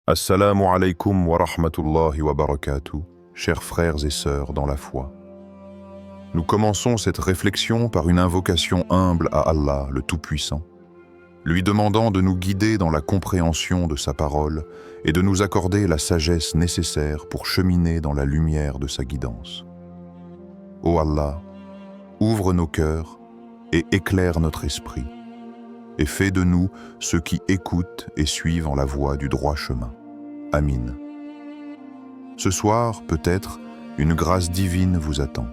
Assalamu alaikum wa rahmatullahi wa barakatuh, chers frères et sœurs dans la foi. Nous commençons cette réflexion par une invocation humble à Allah, le Tout-Puissant, lui demandant de nous guider dans la compréhension de sa parole et de nous accorder la sagesse nécessaire pour cheminer dans la lumière de sa guidance. Ô Allah, ouvre nos cœurs et éclaire notre esprit, et fais de nous ceux qui écoutent et suivent en la voie du droit chemin. Amin. Ce soir, peut-être, une grâce divine vous attend.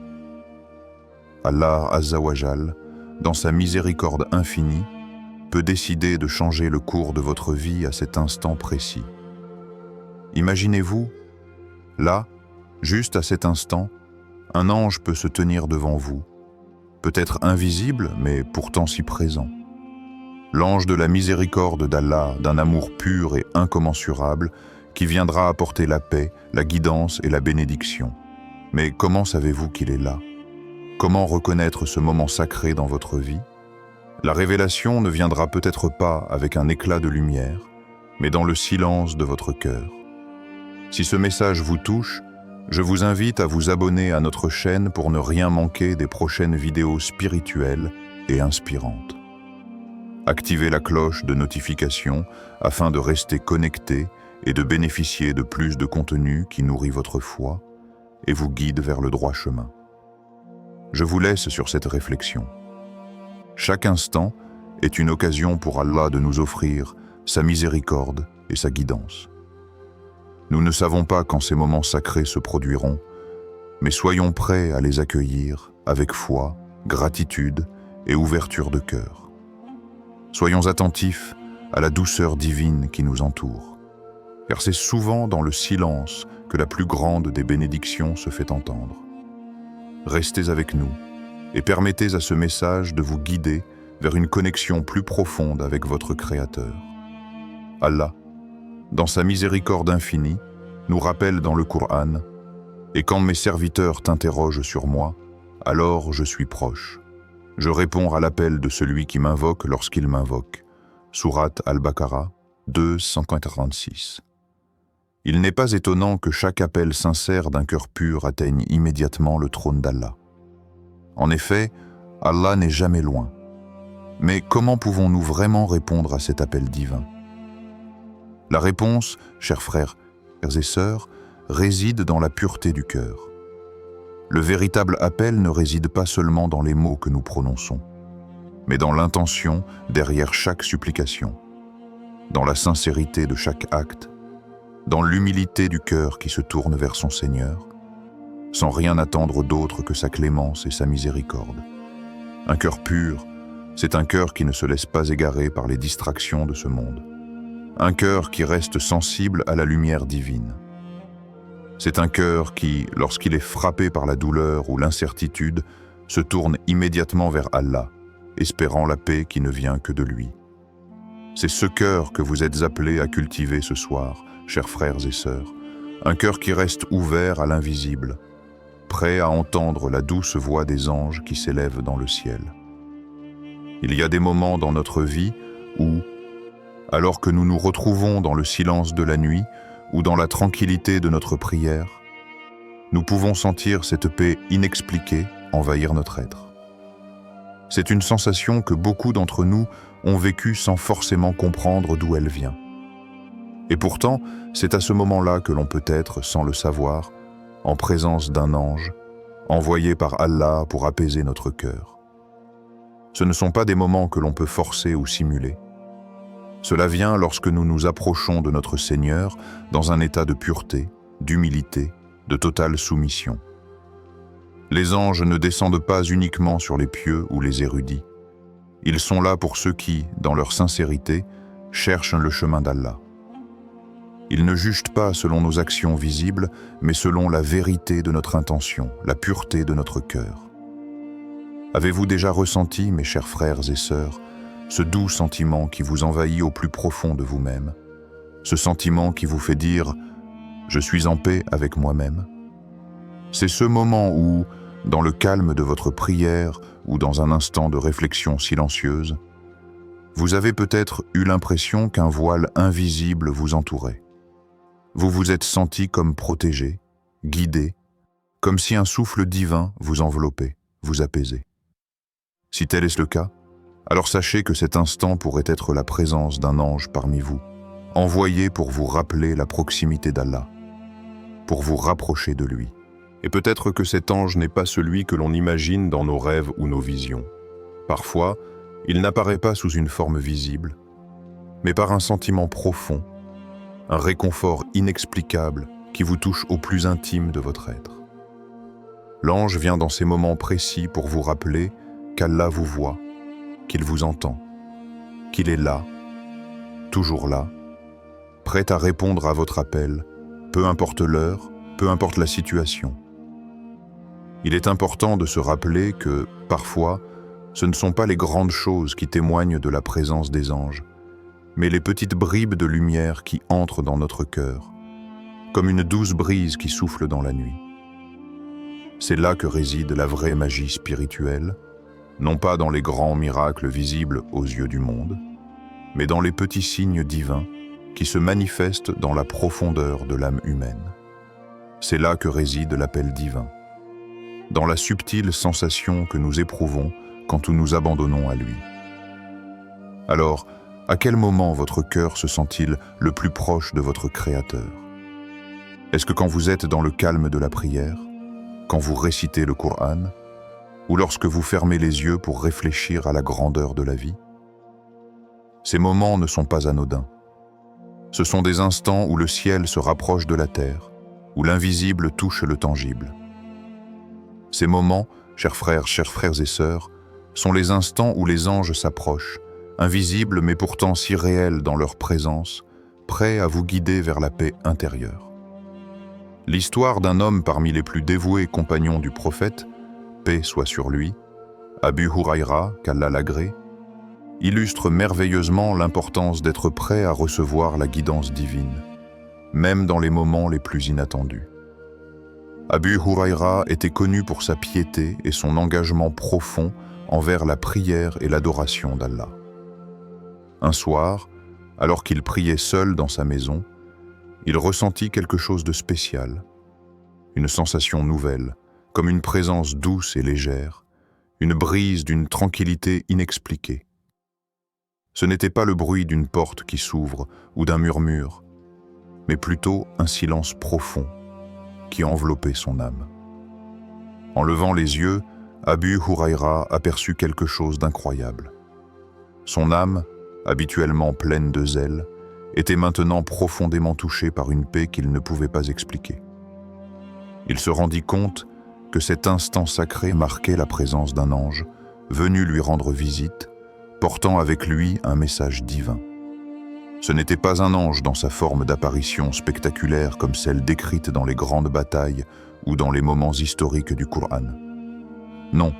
Allah Azza wa Jal, dans sa miséricorde infinie, peut décider de changer le cours de votre vie à cet instant précis. Imaginez-vous, là, juste à cet instant, un ange peut se tenir devant vous, peut-être invisible, mais pourtant si présent. L'ange de la miséricorde d'Allah, d'un amour pur et incommensurable, qui viendra apporter la paix, la guidance et la bénédiction. Mais comment savez-vous qu'il est là? Comment reconnaître ce moment sacré dans votre vie? La révélation ne viendra peut-être pas avec un éclat de lumière, mais dans le silence de votre cœur. Si ce message vous touche, je vous invite à vous abonner à notre chaîne pour ne rien manquer des prochaines vidéos spirituelles et inspirantes. Activez la cloche de notification afin de rester connecté et de bénéficier de plus de contenu qui nourrit votre foi et vous guide vers le droit chemin. Je vous laisse sur cette réflexion. Chaque instant est une occasion pour Allah de nous offrir sa miséricorde et sa guidance. Nous ne savons pas quand ces moments sacrés se produiront, mais soyons prêts à les accueillir avec foi, gratitude et ouverture de cœur. Soyons attentifs à la douceur divine qui nous entoure, car c'est souvent dans le silence que la plus grande des bénédictions se fait entendre. Restez avec nous et permettez à ce message de vous guider vers une connexion plus profonde avec votre Créateur. Allah, dans sa miséricorde infinie, nous rappelle dans le Coran « Et quand mes serviteurs t'interrogent sur moi, alors je suis proche. Je réponds à l'appel de celui qui m'invoque lorsqu'il m'invoque. » Sourate Al-Baqarah 2:146. Il n'est pas étonnant que chaque appel sincère d'un cœur pur atteigne immédiatement le trône d'Allah. En effet, Allah n'est jamais loin. Mais comment pouvons-nous vraiment répondre à cet appel divin? La réponse, chers frères et sœurs, réside dans la pureté du cœur. Le véritable appel ne réside pas seulement dans les mots que nous prononçons, mais dans l'intention derrière chaque supplication, dans la sincérité de chaque acte, dans l'humilité du cœur qui se tourne vers son Seigneur, sans rien attendre d'autre que sa clémence et sa miséricorde. Un cœur pur, c'est un cœur qui ne se laisse pas égarer par les distractions de ce monde. Un cœur qui reste sensible à la lumière divine. C'est un cœur qui, lorsqu'il est frappé par la douleur ou l'incertitude, se tourne immédiatement vers Allah, espérant la paix qui ne vient que de lui. C'est ce cœur que vous êtes appelés à cultiver ce soir, chers frères et sœurs, un cœur qui reste ouvert à l'invisible, prêt à entendre la douce voix des anges qui s'élèvent dans le ciel. Il y a des moments dans notre vie où, alors que nous nous retrouvons dans le silence de la nuit, ou dans la tranquillité de notre prière, nous pouvons sentir cette paix inexpliquée envahir notre être. C'est une sensation que beaucoup d'entre nous ont vécue sans forcément comprendre d'où elle vient. Et pourtant, c'est à ce moment-là que l'on peut être, sans le savoir, en présence d'un ange, envoyé par Allah pour apaiser notre cœur. Ce ne sont pas des moments que l'on peut forcer ou simuler. Cela vient lorsque nous nous approchons de notre Seigneur dans un état de pureté, d'humilité, de totale soumission. Les anges ne descendent pas uniquement sur les pieux ou les érudits. Ils sont là pour ceux qui, dans leur sincérité, cherchent le chemin d'Allah. Ils ne jugent pas selon nos actions visibles, mais selon la vérité de notre intention, la pureté de notre cœur. Avez-vous déjà ressenti, mes chers frères et sœurs, ce doux sentiment qui vous envahit au plus profond de vous-même, ce sentiment qui vous fait dire « Je suis en paix avec moi-même ». C'est ce moment où, dans le calme de votre prière ou dans un instant de réflexion silencieuse, vous avez peut-être eu l'impression qu'un voile invisible vous entourait. Vous vous êtes senti comme protégé, guidé, comme si un souffle divin vous enveloppait, vous apaisait. Si tel est le cas, alors sachez que cet instant pourrait être la présence d'un ange parmi vous, envoyé pour vous rappeler la proximité d'Allah, pour vous rapprocher de lui. Et peut-être que cet ange n'est pas celui que l'on imagine dans nos rêves ou nos visions. Parfois, il n'apparaît pas sous une forme visible, mais par un sentiment profond, un réconfort inexplicable qui vous touche au plus intime de votre être. L'ange vient dans ces moments précis pour vous rappeler qu'Allah vous voit, qu'il vous entend, qu'il est là, toujours là, prêt à répondre à votre appel, peu importe l'heure, peu importe la situation. Il est important de se rappeler que, parfois, ce ne sont pas les grandes choses qui témoignent de la présence des anges, mais les petites bribes de lumière qui entrent dans notre cœur, comme une douce brise qui souffle dans la nuit. C'est là que réside la vraie magie spirituelle, non pas dans les grands miracles visibles aux yeux du monde, mais dans les petits signes divins qui se manifestent dans la profondeur de l'âme humaine. C'est là que réside l'appel divin, dans la subtile sensation que nous éprouvons quand nous nous abandonnons à lui. Alors, à quel moment votre cœur se sent-il le plus proche de votre Créateur? Est-ce que quand vous êtes dans le calme de la prière, quand vous récitez le Coran, ou lorsque vous fermez les yeux pour réfléchir à la grandeur de la vie? Ces moments ne sont pas anodins. Ce sont des instants où le ciel se rapproche de la terre, où l'invisible touche le tangible. Ces moments, chers frères et sœurs, sont les instants où les anges s'approchent, invisibles mais pourtant si réels dans leur présence, prêts à vous guider vers la paix intérieure. L'histoire d'un homme parmi les plus dévoués compagnons du prophète, paix soit sur lui, Abu Huraïra, qu'Allah l'agrée, illustre merveilleusement l'importance d'être prêt à recevoir la guidance divine, même dans les moments les plus inattendus. Abu Huraïra était connu pour sa piété et son engagement profond envers la prière et l'adoration d'Allah. Un soir, alors qu'il priait seul dans sa maison, il ressentit quelque chose de spécial, une sensation nouvelle, comme une présence douce et légère, une brise d'une tranquillité inexpliquée. Ce n'était pas le bruit d'une porte qui s'ouvre ou d'un murmure, mais plutôt un silence profond qui enveloppait son âme. En levant les yeux, Abu Huraïra aperçut quelque chose d'incroyable. Son âme, habituellement pleine de zèle, était maintenant profondément touchée par une paix qu'il ne pouvait pas expliquer. Il se rendit compte que cet instant sacré marquait la présence d'un ange venu lui rendre visite, portant avec lui un message divin. Ce n'était pas un ange dans sa forme d'apparition spectaculaire comme celle décrite dans les grandes batailles ou dans les moments historiques du Coran. Non,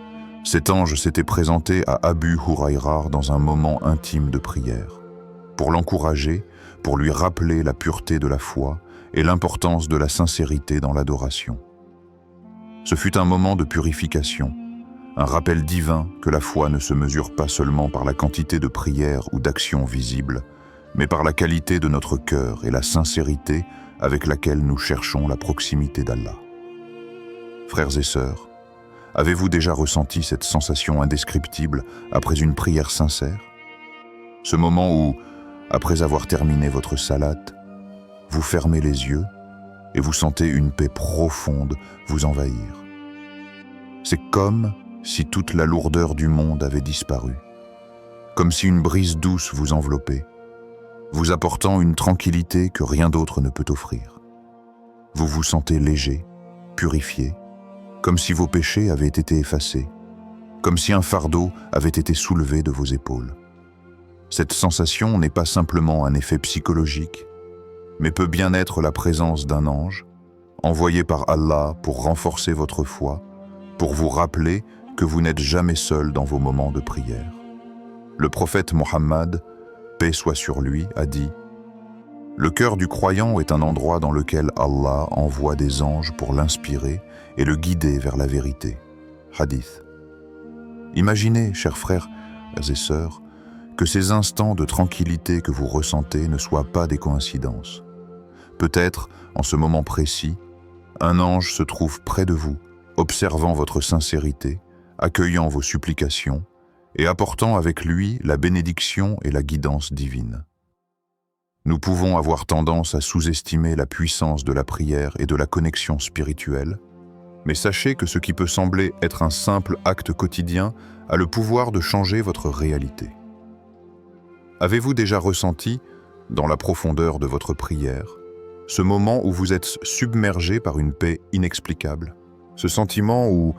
cet ange s'était présenté à Abu Huraïra dans un moment intime de prière, pour l'encourager, pour lui rappeler la pureté de la foi et l'importance de la sincérité dans l'adoration. Ce fut un moment de purification, un rappel divin que la foi ne se mesure pas seulement par la quantité de prières ou d'actions visibles, mais par la qualité de notre cœur et la sincérité avec laquelle nous cherchons la proximité d'Allah. Frères et sœurs, avez-vous déjà ressenti cette sensation indescriptible après une prière sincère? Ce moment où, après avoir terminé votre salate, vous fermez les yeux et vous sentez une paix profonde vous envahir. C'est comme si toute la lourdeur du monde avait disparu, comme si une brise douce vous enveloppait, vous apportant une tranquillité que rien d'autre ne peut offrir. Vous vous sentez léger, purifié, comme si vos péchés avaient été effacés, comme si un fardeau avait été soulevé de vos épaules. Cette sensation n'est pas simplement un effet psychologique, mais peut bien être la présence d'un ange, envoyé par Allah pour renforcer votre foi, pour vous rappeler que vous n'êtes jamais seul dans vos moments de prière. Le prophète Mohammed, paix soit sur lui, a dit « Le cœur du croyant est un endroit dans lequel Allah envoie des anges pour l'inspirer et le guider vers la vérité. » Hadith. Imaginez, chers frères et sœurs, que ces instants de tranquillité que vous ressentez ne soient pas des coïncidences, Peut-être, en ce moment précis, un ange se trouve près de vous, observant votre sincérité, accueillant vos supplications et apportant avec lui la bénédiction et la guidance divine. Nous pouvons avoir tendance à sous-estimer la puissance de la prière et de la connexion spirituelle, mais sachez que ce qui peut sembler être un simple acte quotidien a le pouvoir de changer votre réalité. Avez-vous déjà ressenti, dans la profondeur de votre prière, ce moment où vous êtes submergé par une paix inexplicable? Ce sentiment où,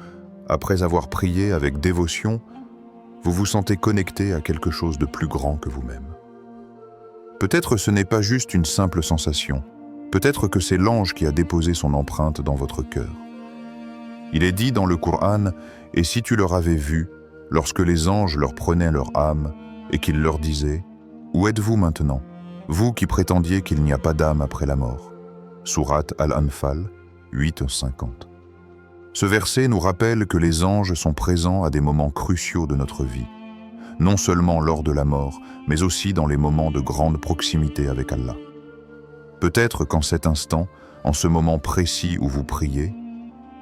après avoir prié avec dévotion, vous vous sentez connecté à quelque chose de plus grand que vous-même. Peut-être ce n'est pas juste une simple sensation, peut-être que c'est l'ange qui a déposé son empreinte dans votre cœur. Il est dit dans le Coran, « Et si tu leur avais vu, lorsque les anges leur prenaient leur âme, et qu'ils leur disaient, « Où êtes-vous maintenant, vous qui prétendiez qu'il n'y a pas d'âme après la mort ?» Sourate Al-Anfal 8-50. Ce verset nous rappelle que les anges sont présents à des moments cruciaux de notre vie, non seulement lors de la mort, mais aussi dans les moments de grande proximité avec Allah. Peut-être qu'en cet instant, en ce moment précis où vous priez,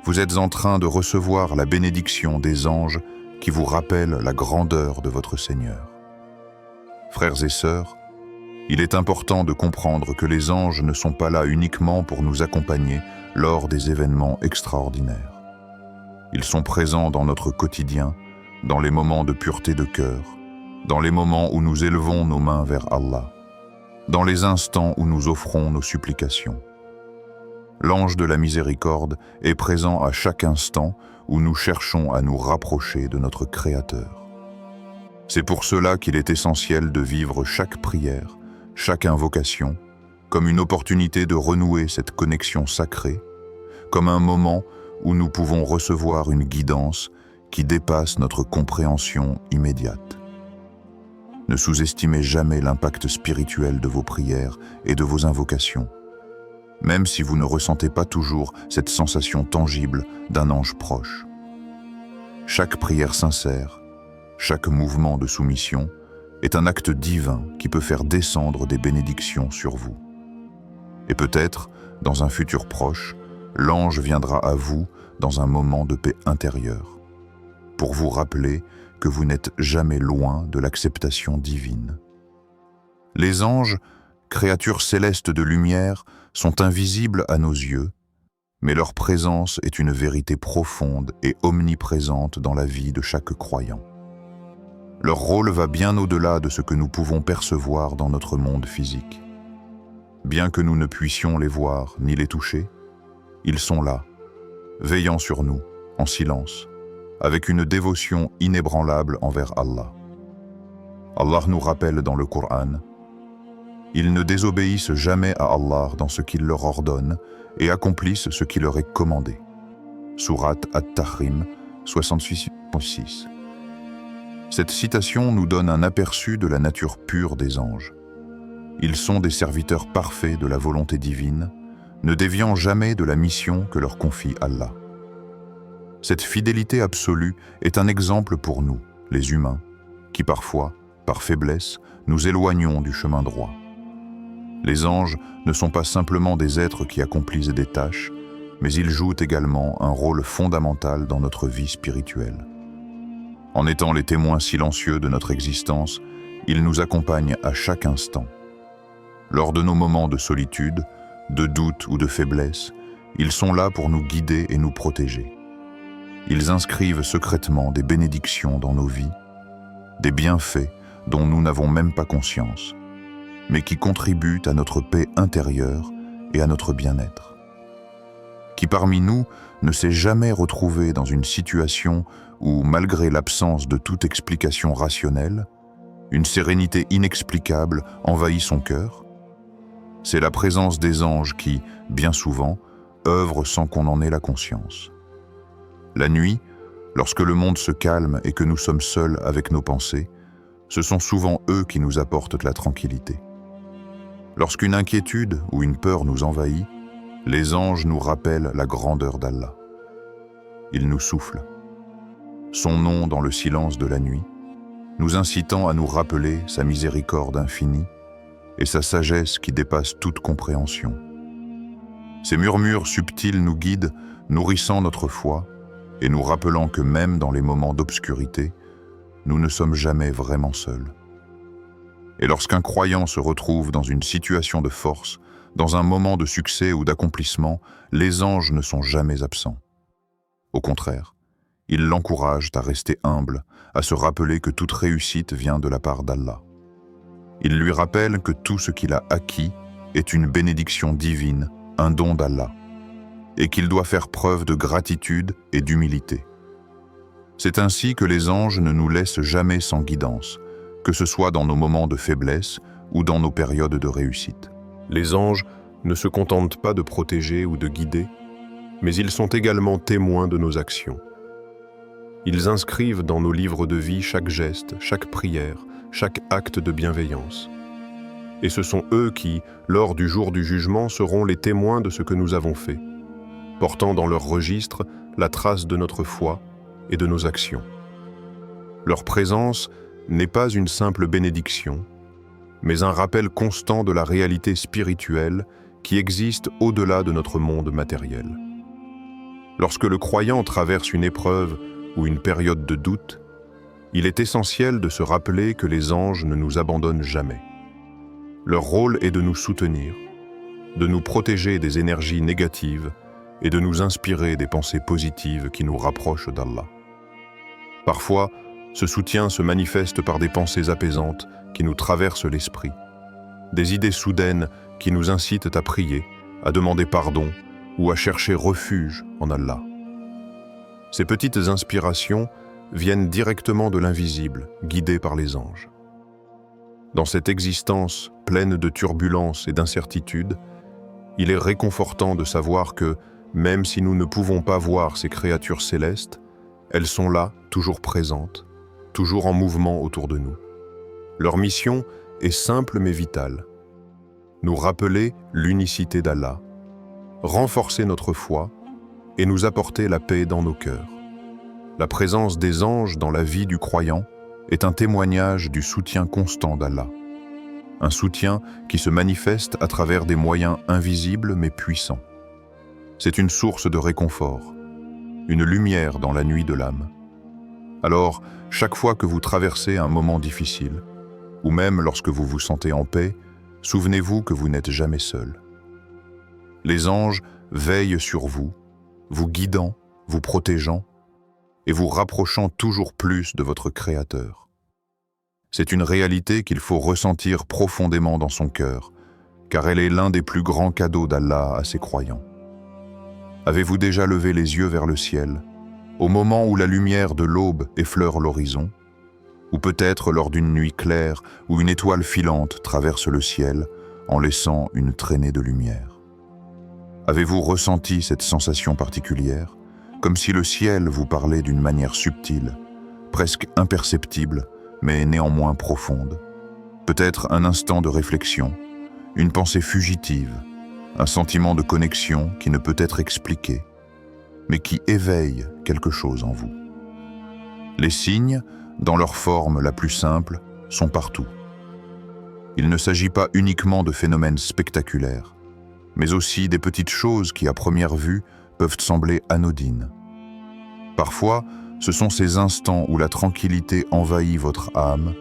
vous êtes en train de recevoir la bénédiction des anges qui vous rappellent la grandeur de votre Seigneur. Frères et sœurs, il est important de comprendre que les anges ne sont pas là uniquement pour nous accompagner lors des événements extraordinaires. Ils sont présents dans notre quotidien, dans les moments de pureté de cœur, dans les moments où nous élevons nos mains vers Allah, dans les instants où nous offrons nos supplications. L'ange de la miséricorde est présent à chaque instant où nous cherchons à nous rapprocher de notre Créateur. C'est pour cela qu'il est essentiel de vivre chaque prière, chaque invocation, comme une opportunité de renouer cette connexion sacrée, comme un moment où nous pouvons recevoir une guidance qui dépasse notre compréhension immédiate. Ne sous-estimez jamais l'impact spirituel de vos prières et de vos invocations, même si vous ne ressentez pas toujours cette sensation tangible d'un ange proche. Chaque prière sincère, chaque mouvement de soumission est un acte divin qui peut faire descendre des bénédictions sur vous. Et peut-être, dans un futur proche, l'ange viendra à vous dans un moment de paix intérieure, pour vous rappeler que vous n'êtes jamais loin de l'acceptation divine. Les anges, créatures célestes de lumière, sont invisibles à nos yeux, mais leur présence est une vérité profonde et omniprésente dans la vie de chaque croyant. Leur rôle va bien au-delà de ce que nous pouvons percevoir dans notre monde physique. Bien que nous ne puissions les voir ni les toucher, ils sont là, veillant sur nous, en silence, avec une dévotion inébranlable envers Allah. Allah nous rappelle dans le Coran, « Ils ne désobéissent jamais à Allah dans ce qu'il leur ordonne et accomplissent ce qui leur est commandé. » Sourate At-Tahrim 66-6. Cette citation nous donne un aperçu de la nature pure des anges. Ils sont des serviteurs parfaits de la volonté divine, ne déviant jamais de la mission que leur confie Allah. Cette fidélité absolue est un exemple pour nous, les humains, qui parfois, par faiblesse, nous éloignons du chemin droit. Les anges ne sont pas simplement des êtres qui accomplissent des tâches, mais ils jouent également un rôle fondamental dans notre vie spirituelle. En étant les témoins silencieux de notre existence, ils nous accompagnent à chaque instant. Lors de nos moments de solitude, de doute ou de faiblesse, ils sont là pour nous guider et nous protéger. Ils inscrivent secrètement des bénédictions dans nos vies, des bienfaits dont nous n'avons même pas conscience, mais qui contribuent à notre paix intérieure et à notre bien-être. Qui parmi nous ne s'est jamais retrouvé dans une situation où, malgré l'absence de toute explication rationnelle, une sérénité inexplicable envahit son cœur? C'est la présence des anges qui, bien souvent, œuvrent sans qu'on en ait la conscience. La nuit, lorsque le monde se calme et que nous sommes seuls avec nos pensées, ce sont souvent eux qui nous apportent la tranquillité. Lorsqu'une inquiétude ou une peur nous envahit, les anges nous rappellent la grandeur d'Allah. Ils nous soufflent son nom dans le silence de la nuit, nous incitant à nous rappeler sa miséricorde infinie et sa sagesse qui dépasse toute compréhension. Ces murmures subtils nous guident, nourrissant notre foi et nous rappelant que même dans les moments d'obscurité, nous ne sommes jamais vraiment seuls. Et lorsqu'un croyant se retrouve dans une situation de force, dans un moment de succès ou d'accomplissement, les anges ne sont jamais absents. Au contraire, ils l'encouragent à rester humble, à se rappeler que toute réussite vient de la part d'Allah. Ils lui rappellent que tout ce qu'il a acquis est une bénédiction divine, un don d'Allah, et qu'il doit faire preuve de gratitude et d'humilité. C'est ainsi que les anges ne nous laissent jamais sans guidance, que ce soit dans nos moments de faiblesse ou dans nos périodes de réussite. Les anges ne se contentent pas de protéger ou de guider, mais ils sont également témoins de nos actions. Ils inscrivent dans nos livres de vie chaque geste, chaque prière, chaque acte de bienveillance. Et ce sont eux qui, lors du jour du jugement, seront les témoins de ce que nous avons fait, portant dans leur registre la trace de notre foi et de nos actions. Leur présence n'est pas une simple bénédiction, mais un rappel constant de la réalité spirituelle qui existe au-delà de notre monde matériel. Lorsque le croyant traverse une épreuve ou une période de doute, il est essentiel de se rappeler que les anges ne nous abandonnent jamais. Leur rôle est de nous soutenir, de nous protéger des énergies négatives et de nous inspirer des pensées positives qui nous rapprochent d'Allah. Parfois, ce soutien se manifeste par des pensées apaisantes qui nous traversent l'esprit, des idées soudaines qui nous incitent à prier, à demander pardon ou à chercher refuge en Allah. Ces petites inspirations viennent directement de l'invisible, guidées par les anges. Dans cette existence pleine de turbulences et d'incertitudes, il est réconfortant de savoir que, même si nous ne pouvons pas voir ces créatures célestes, elles sont là, toujours présentes, toujours en mouvement autour de nous. Leur mission est simple mais vitale. Nous rappeler l'unicité d'Allah, renforcer notre foi et nous apporter la paix dans nos cœurs. La présence des anges dans la vie du croyant est un témoignage du soutien constant d'Allah. Un soutien qui se manifeste à travers des moyens invisibles mais puissants. C'est une source de réconfort, une lumière dans la nuit de l'âme. Alors, chaque fois que vous traversez un moment difficile, ou même lorsque vous vous sentez en paix, souvenez-vous que vous n'êtes jamais seul. Les anges veillent sur vous, vous guidant, vous protégeant, et vous rapprochant toujours plus de votre Créateur. C'est une réalité qu'il faut ressentir profondément dans son cœur, car elle est l'un des plus grands cadeaux d'Allah à ses croyants. Avez-vous déjà levé les yeux vers le ciel, au moment où la lumière de l'aube effleure l'horizon, ou peut-être lors d'une nuit claire où une étoile filante traverse le ciel en laissant une traînée de lumière? Avez-vous ressenti cette sensation particulière, comme si le ciel vous parlait d'une manière subtile, presque imperceptible, mais néanmoins profonde? Peut-être un instant de réflexion, une pensée fugitive, un sentiment de connexion qui ne peut être expliqué, mais qui éveille quelque chose en vous. Les signes, dans leur forme la plus simple, sont partout. Il ne s'agit pas uniquement de phénomènes spectaculaires, mais aussi des petites choses qui, à première vue, peuvent sembler anodines. Parfois, ce sont ces instants où la tranquillité envahit votre âme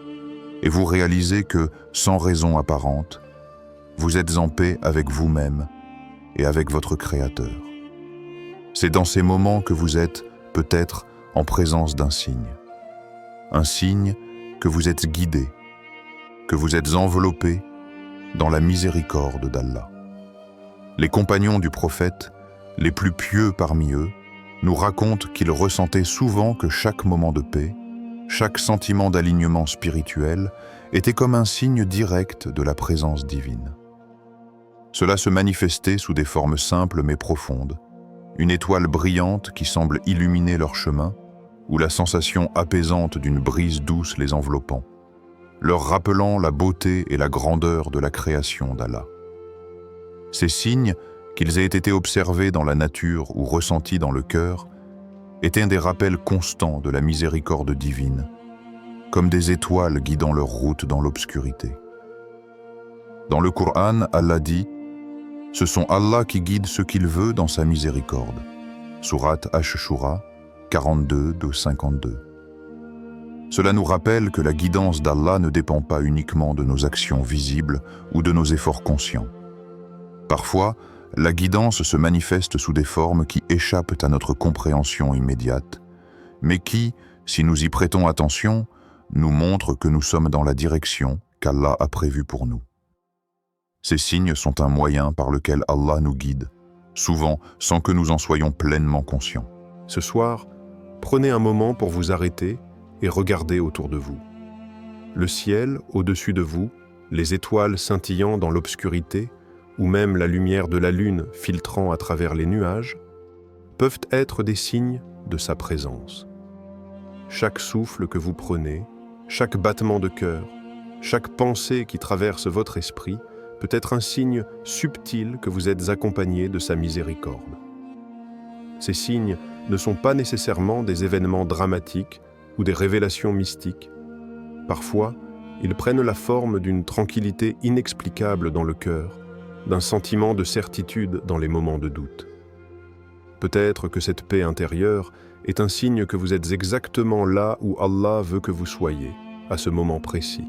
et vous réalisez que, sans raison apparente, vous êtes en paix avec vous-même et avec votre Créateur. C'est dans ces moments que vous êtes, peut-être, en présence d'un signe. Un signe que vous êtes guidé, que vous êtes enveloppé dans la miséricorde d'Allah. Les compagnons du prophète, les plus pieux parmi eux, nous racontent qu'ils ressentaient souvent que chaque moment de paix, chaque sentiment d'alignement spirituel était comme un signe direct de la présence divine. Cela se manifestait sous des formes simples mais profondes, une étoile brillante qui semble illuminer leur chemin, ou la sensation apaisante d'une brise douce les enveloppant, leur rappelant la beauté et la grandeur de la création d'Allah. Ces signes, qu'ils aient été observés dans la nature ou ressentis dans le cœur, étaient des rappels constants de la miséricorde divine, comme des étoiles guidant leur route dans l'obscurité. Dans le Coran, Allah dit Ce sont Allah qui guide ce qu'il veut dans sa miséricorde. Sourate Ash-Shura 42-52. Cela nous rappelle que la guidance d'Allah ne dépend pas uniquement de nos actions visibles ou de nos efforts conscients. Parfois, la guidance se manifeste sous des formes qui échappent à notre compréhension immédiate, mais qui, si nous y prêtons attention, nous montrent que nous sommes dans la direction qu'Allah a prévue pour nous. Ces signes sont un moyen par lequel Allah nous guide, souvent sans que nous en soyons pleinement conscients. Ce soir, prenez un moment pour vous arrêter et regardez autour de vous. Le ciel au-dessus de vous, les étoiles scintillant dans l'obscurité, ou même la lumière de la lune filtrant à travers les nuages, peuvent être des signes de sa présence. Chaque souffle que vous prenez, chaque battement de cœur, chaque pensée qui traverse votre esprit peut être un signe subtil que vous êtes accompagné de sa miséricorde. Ces signes ne sont pas nécessairement des événements dramatiques ou des révélations mystiques. Parfois, ils prennent la forme d'une tranquillité inexplicable dans le cœur, d'un sentiment de certitude dans les moments de doute. Peut-être que cette paix intérieure est un signe que vous êtes exactement là où Allah veut que vous soyez, à ce moment précis.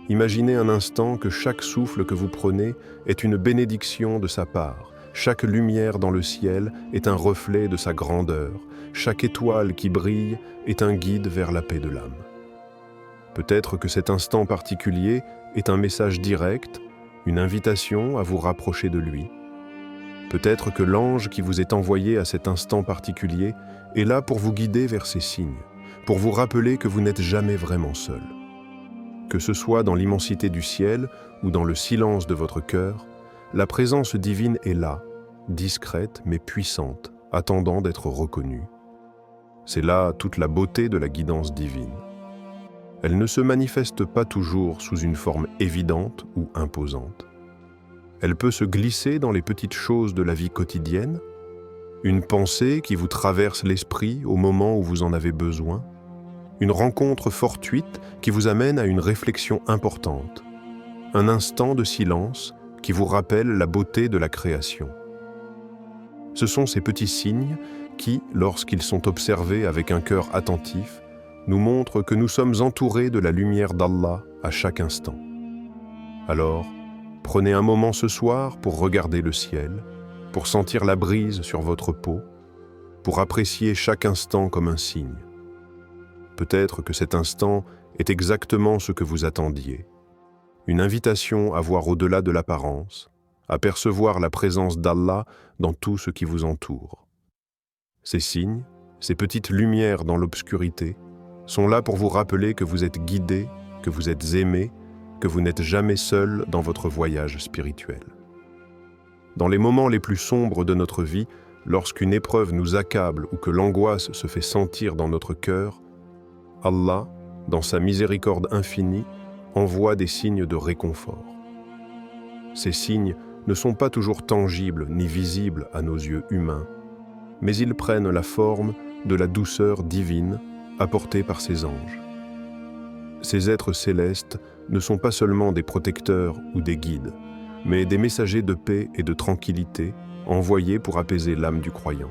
Imaginez un instant que chaque souffle que vous prenez est une bénédiction de sa part. Chaque lumière dans le ciel est un reflet de sa grandeur. Chaque étoile qui brille est un guide vers la paix de l'âme. Peut-être que cet instant particulier est un message direct, une invitation à vous rapprocher de lui. Peut-être que l'ange qui vous est envoyé à cet instant particulier est là pour vous guider vers ces signes, pour vous rappeler que vous n'êtes jamais vraiment seul. Que ce soit dans l'immensité du ciel ou dans le silence de votre cœur, la présence divine est là, discrète mais puissante, attendant d'être reconnue. C'est là toute la beauté de la guidance divine. Elle ne se manifeste pas toujours sous une forme évidente ou imposante. Elle peut se glisser dans les petites choses de la vie quotidienne, une pensée qui vous traverse l'esprit au moment où vous en avez besoin, une rencontre fortuite qui vous amène à une réflexion importante, un instant de silence qui vous rappelle la beauté de la création. Ce sont ces petits signes qui, lorsqu'ils sont observés avec un cœur attentif, nous montrent que nous sommes entourés de la lumière d'Allah à chaque instant. Alors, prenez un moment ce soir pour regarder le ciel, pour sentir la brise sur votre peau, pour apprécier chaque instant comme un signe. Peut-être que cet instant est exactement ce que vous attendiez. Une invitation à voir au-delà de l'apparence, à percevoir la présence d'Allah dans tout ce qui vous entoure. Ces signes, ces petites lumières dans l'obscurité, sont là pour vous rappeler que vous êtes guidé, que vous êtes aimé, que vous n'êtes jamais seul dans votre voyage spirituel. Dans les moments les plus sombres de notre vie, lorsqu'une épreuve nous accable ou que l'angoisse se fait sentir dans notre cœur, Allah, dans sa miséricorde infinie, envoie des signes de réconfort. Ces signes ne sont pas toujours tangibles ni visibles à nos yeux humains, mais ils prennent la forme de la douceur divine apportée par ces anges. Ces êtres célestes ne sont pas seulement des protecteurs ou des guides, mais des messagers de paix et de tranquillité envoyés pour apaiser l'âme du croyant.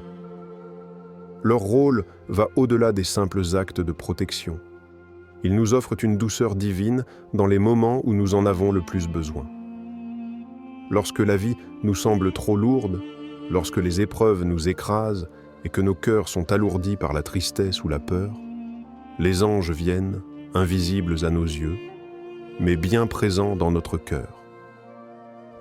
Leur rôle va au-delà des simples actes de protection. Ils nous offrent une douceur divine dans les moments où nous en avons le plus besoin. Lorsque la vie nous semble trop lourde, lorsque les épreuves nous écrasent et que nos cœurs sont alourdis par la tristesse ou la peur, les anges viennent, invisibles à nos yeux, mais bien présents dans notre cœur.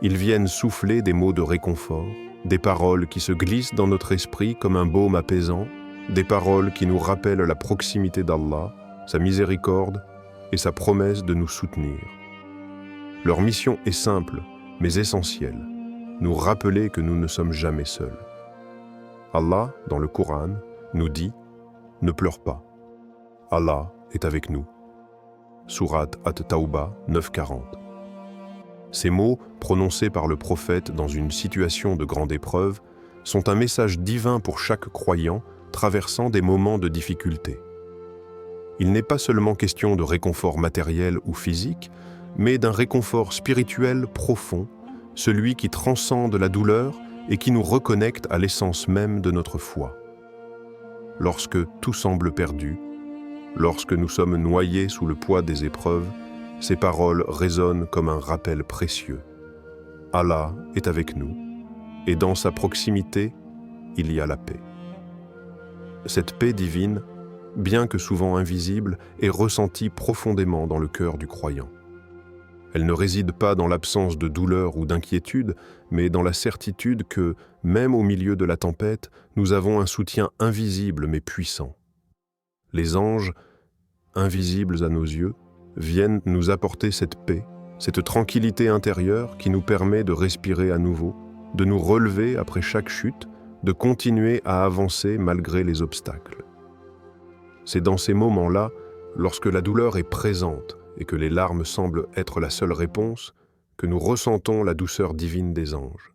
Ils viennent souffler des mots de réconfort, des paroles qui se glissent dans notre esprit comme un baume apaisant, des paroles qui nous rappellent la proximité d'Allah, sa miséricorde et sa promesse de nous soutenir. Leur mission est simple, mais essentielle, nous rappeler que nous ne sommes jamais seuls. Allah, dans le Coran, nous dit « Ne pleure pas. Allah est avec nous. » Sourate At-Tawbah 9:40. Ces mots, prononcés par le prophète dans une situation de grande épreuve, sont un message divin pour chaque croyant traversant des moments de difficulté. Il n'est pas seulement question de réconfort matériel ou physique, mais d'un réconfort spirituel profond, celui qui transcende la douleur et qui nous reconnecte à l'essence même de notre foi. Lorsque tout semble perdu, lorsque nous sommes noyés sous le poids des épreuves, ces paroles résonnent comme un rappel précieux. Allah est avec nous, et dans sa proximité, il y a la paix. Cette paix divine, bien que souvent invisible, est ressentie profondément dans le cœur du croyant. Elle ne réside pas dans l'absence de douleur ou d'inquiétude, mais dans la certitude que, même au milieu de la tempête, nous avons un soutien invisible mais puissant. Les anges, invisibles à nos yeux, viennent nous apporter cette paix, cette tranquillité intérieure qui nous permet de respirer à nouveau, de nous relever après chaque chute, de continuer à avancer malgré les obstacles. C'est dans ces moments-là, lorsque la douleur est présente et que les larmes semblent être la seule réponse, que nous ressentons la douceur divine des anges.